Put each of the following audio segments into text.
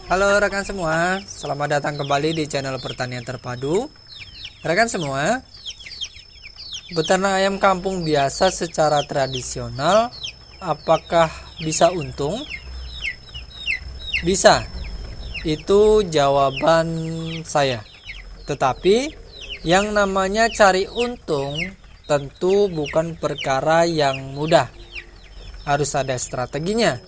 Halo rekan semua, selamat datang kembali di channel Pertanian Terpadu. Rekan semua, beternak ayam kampung biasa secara tradisional, apakah bisa untung? Bisa, itu jawaban saya. Tetapi, yang namanya cari untung tentu bukan perkara yang mudah. Harus ada strateginya.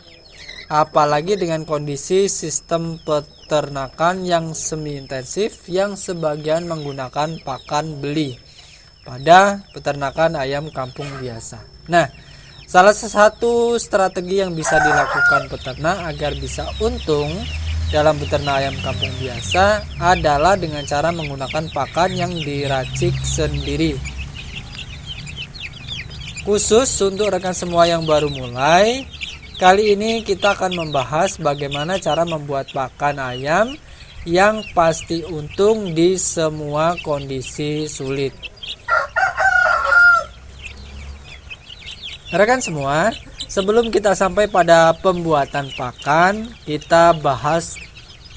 Apalagi dengan kondisi sistem peternakan yang semi intensif yang sebagian menggunakan pakan beli pada peternakan ayam kampung biasa. Nah, salah satu strategi yang bisa dilakukan peternak agar bisa untung dalam beternak ayam kampung biasa adalah dengan cara menggunakan pakan yang diracik sendiri. Khusus untuk rekan semua yang baru mulai, kali ini kita akan membahas bagaimana cara membuat pakan ayam yang pasti untung di semua kondisi sulit. Rekan semua, sebelum kita sampai pada pembuatan pakan, kita bahas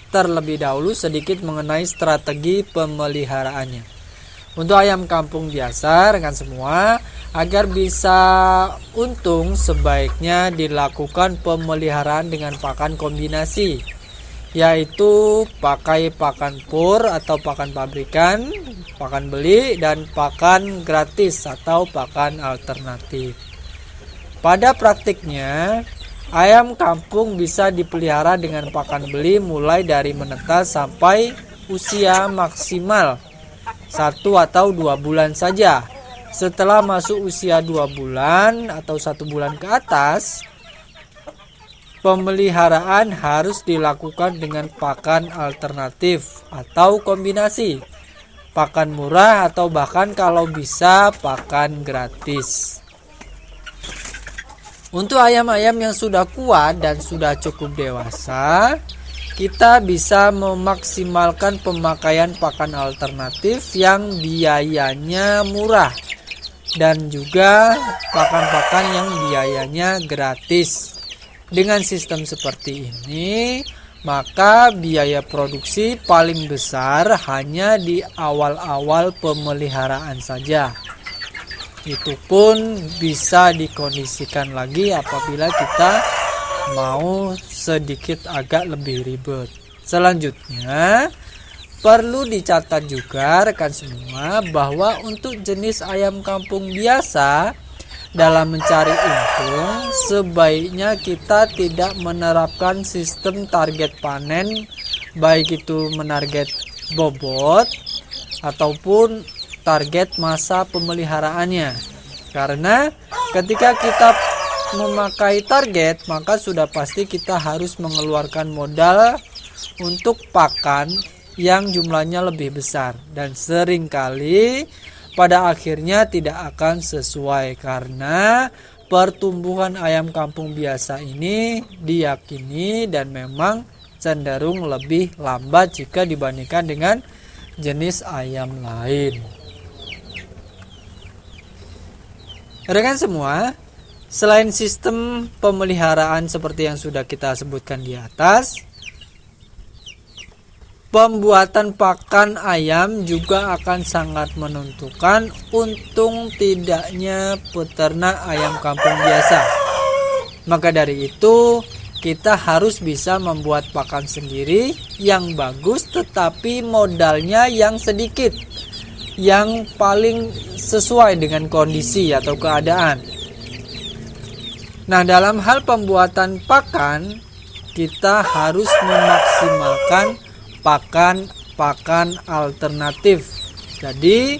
terlebih dahulu sedikit mengenai strategi pemeliharaannya. Untuk ayam kampung biasa, rekan semua, agar bisa untung sebaiknya dilakukan pemeliharaan dengan pakan kombinasi, yaitu pakai pakan pur atau pakan pabrikan, pakan beli, dan pakan gratis atau pakan alternatif. Pada praktiknya, ayam kampung bisa dipelihara dengan pakan beli mulai dari menetas sampai usia maksimal 1 atau 2 bulan saja. Setelah masuk usia 2 bulan atau 1 bulan ke atas, pemeliharaan harus dilakukan dengan pakan alternatif atau kombinasi, pakan murah atau bahkan kalau bisa pakan gratis. Untuk ayam-ayam yang sudah kuat dan sudah cukup dewasa, kita bisa memaksimalkan pemakaian pakan alternatif yang biayanya murah dan juga pakan-pakan yang biayanya gratis. Dengan sistem seperti ini, maka biaya produksi paling besar hanya di awal-awal pemeliharaan saja. Itu pun bisa dikondisikan lagi apabila kita mau sedikit agak lebih ribet. Selanjutnya, perlu dicatat juga rekan semua bahwa untuk jenis ayam kampung biasa, dalam mencari untung sebaiknya kita tidak menerapkan sistem target panen, baik itu menarget bobot ataupun target masa pemeliharaannya. Karena ketika kita memakai target, maka sudah pasti kita harus mengeluarkan modal untuk pakan yang jumlahnya lebih besar dan seringkali pada akhirnya tidak akan sesuai karena pertumbuhan ayam kampung biasa ini diyakini dan memang cenderung lebih lambat jika dibandingkan dengan jenis ayam lain. Rekan semua, selain sistem pemeliharaan seperti yang sudah kita sebutkan di atas, pembuatan pakan ayam juga akan sangat menentukan untung tidaknya peternak ayam kampung biasa. Maka dari itu, kita harus bisa membuat pakan sendiri yang bagus tetapi modalnya yang sedikit, yang paling sesuai dengan kondisi atau keadaan. Nah, dalam hal pembuatan pakan, kita harus memaksimalkan pakan alternatif. Jadi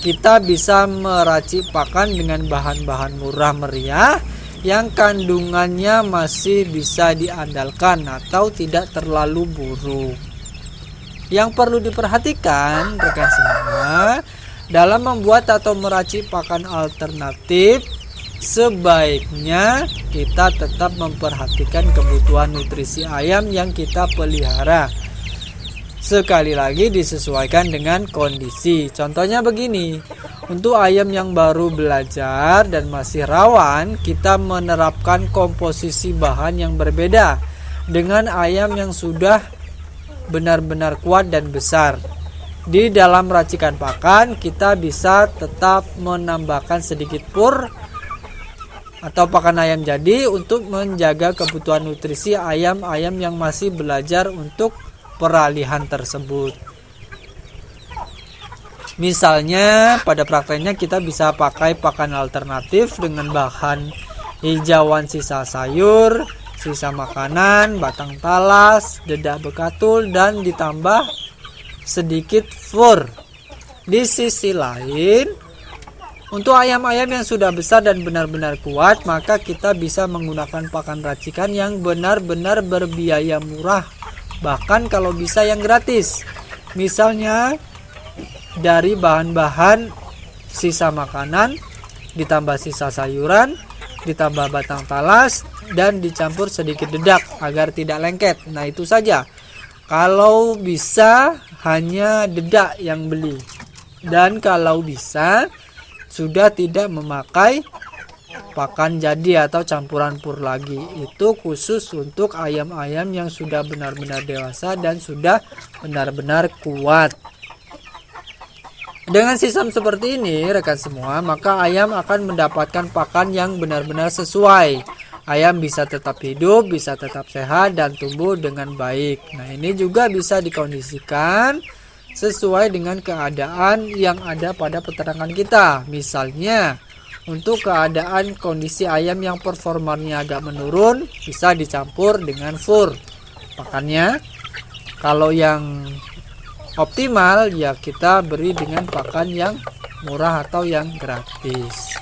kita bisa meracik pakan dengan bahan-bahan murah meriah yang kandungannya masih bisa diandalkan atau tidak terlalu buruk. Yang perlu diperhatikan rekan semua, dalam membuat atau meracik pakan alternatif, sebaiknya kita tetap memperhatikan kebutuhan nutrisi ayam yang kita pelihara. Sekali lagi disesuaikan dengan kondisi. Contohnya begini, untuk ayam yang baru belajar dan masih rawan, kita menerapkan komposisi bahan yang berbeda dengan ayam yang sudah benar-benar kuat dan besar. Di dalam racikan pakan kita bisa tetap menambahkan sedikit pur atau pakan ayam jadi untuk menjaga kebutuhan nutrisi ayam-ayam yang masih belajar untuk peralihan tersebut. Misalnya pada prakteknya kita bisa pakai pakan alternatif dengan bahan hijauan sisa sayur, sisa makanan, batang talas, dedak bekatul, dan ditambah sedikit fur. Di sisi lain, untuk ayam-ayam yang sudah besar dan benar-benar kuat, maka kita bisa menggunakan pakan racikan yang benar-benar berbiaya murah, bahkan kalau bisa yang gratis. Misalnya dari bahan-bahan sisa makanan, ditambah sisa sayuran, ditambah batang talas, dan dicampur sedikit dedak agar tidak lengket. Nah, itu saja. Kalau bisa hanya dedak yang beli. Dan kalau bisa sudah tidak memakai pakan jadi atau campuran pur lagi. Itu khusus untuk ayam-ayam yang sudah benar-benar dewasa dan sudah benar-benar kuat. Dengan sistem seperti ini, rekan semua, maka ayam akan mendapatkan pakan yang benar-benar sesuai. Ayam bisa tetap hidup, bisa tetap sehat, dan tumbuh dengan baik. Nah, ini juga bisa dikondisikan sesuai dengan keadaan yang ada pada peternakan kita. Misalnya, untuk keadaan kondisi ayam yang performanya agak menurun, bisa dicampur dengan fur pakannya. Kalau yang optimal, ya kita beri dengan pakan yang murah atau yang gratis.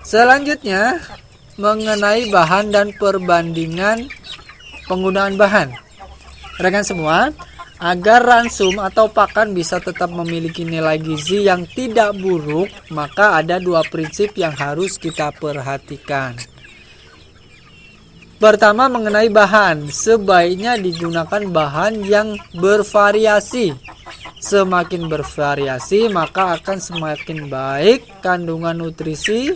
Selanjutnya, mengenai bahan dan perbandingan penggunaan bahan. Rekan semua, agar ransum atau pakan bisa tetap memiliki nilai gizi yang tidak buruk, maka ada dua prinsip yang harus kita perhatikan. Pertama, mengenai bahan, sebaiknya digunakan bahan yang bervariasi. Semakin bervariasi, maka akan semakin baik kandungan nutrisi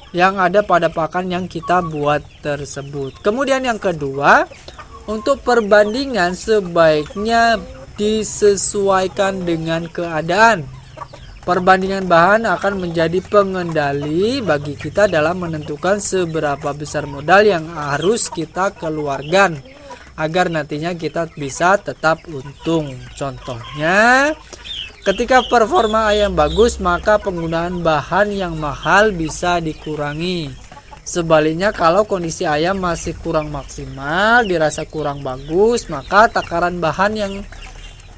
yang ada pada pakan yang kita buat tersebut. Kemudian yang kedua, untuk perbandingan sebaiknya disesuaikan dengan keadaan. Perbandingan bahan akan menjadi pengendali bagi kita dalam menentukan seberapa besar modal yang harus kita keluarkan agar nantinya kita bisa tetap untung. Contohnya, ketika performa ayam bagus, maka penggunaan bahan yang mahal bisa dikurangi. Sebaliknya, kalau kondisi ayam masih kurang maksimal, dirasa kurang bagus, maka takaran bahan yang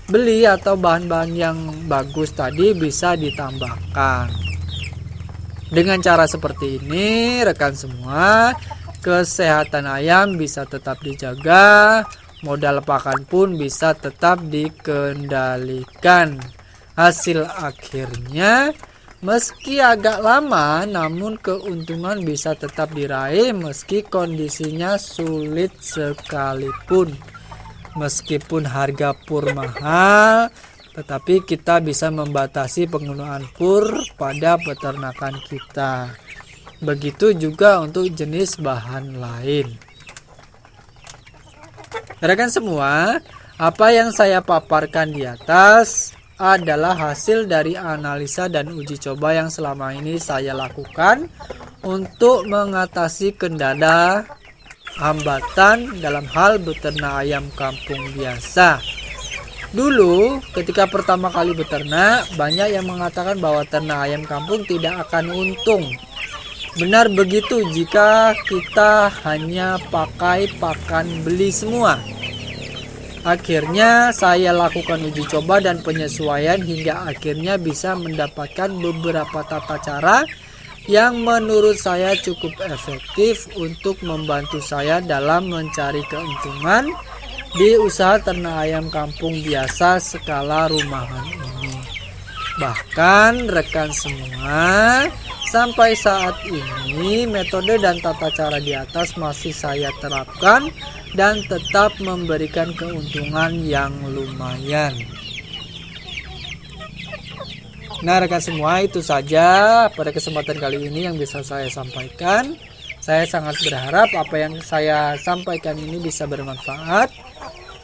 beli atau bahan-bahan yang bagus tadi bisa ditambahkan. Dengan cara seperti ini, rekan semua, kesehatan ayam bisa tetap dijaga, modal pakan pun bisa tetap dikendalikan. Hasil akhirnya, meski agak lama, namun keuntungan bisa tetap diraih meski kondisinya sulit sekalipun. Meskipun harga pur mahal, tetapi kita bisa membatasi penggunaan pur pada peternakan kita. Begitu juga untuk jenis bahan lain. Rekan semua, apa yang saya paparkan di atas adalah hasil dari analisa dan uji coba yang selama ini saya lakukan untuk mengatasi kendala hambatan dalam hal beternak ayam kampung biasa. Dulu ketika pertama kali beternak, banyak yang mengatakan bahwa ternak ayam kampung tidak akan untung. Benar begitu jika kita hanya pakai pakan beli semua. Akhirnya saya lakukan uji coba dan penyesuaian hingga akhirnya bisa mendapatkan beberapa tata cara yang menurut saya cukup efektif untuk membantu saya dalam mencari keuntungan di usaha ternak ayam kampung biasa skala rumahan ini. Bahkan rekan semua, sampai saat ini metode dan tata cara di atas masih saya terapkan dan tetap memberikan keuntungan yang lumayan. Nah rekan semua, itu saja pada kesempatan kali ini yang bisa saya sampaikan. Saya sangat berharap apa yang saya sampaikan ini bisa bermanfaat.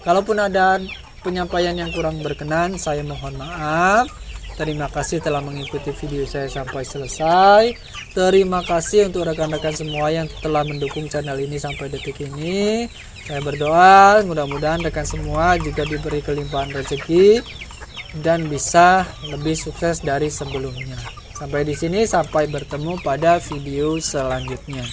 Kalaupun ada penyampaian yang kurang berkenan, saya mohon maaf. Terima kasih telah mengikuti video saya sampai selesai. Terima kasih untuk rekan-rekan semua yang telah mendukung channel ini sampai detik ini. Saya berdoa mudah-mudahan rekan semua juga diberi kelimpahan rezeki dan bisa lebih sukses dari sebelumnya. Sampai di sini, sampai bertemu pada video selanjutnya.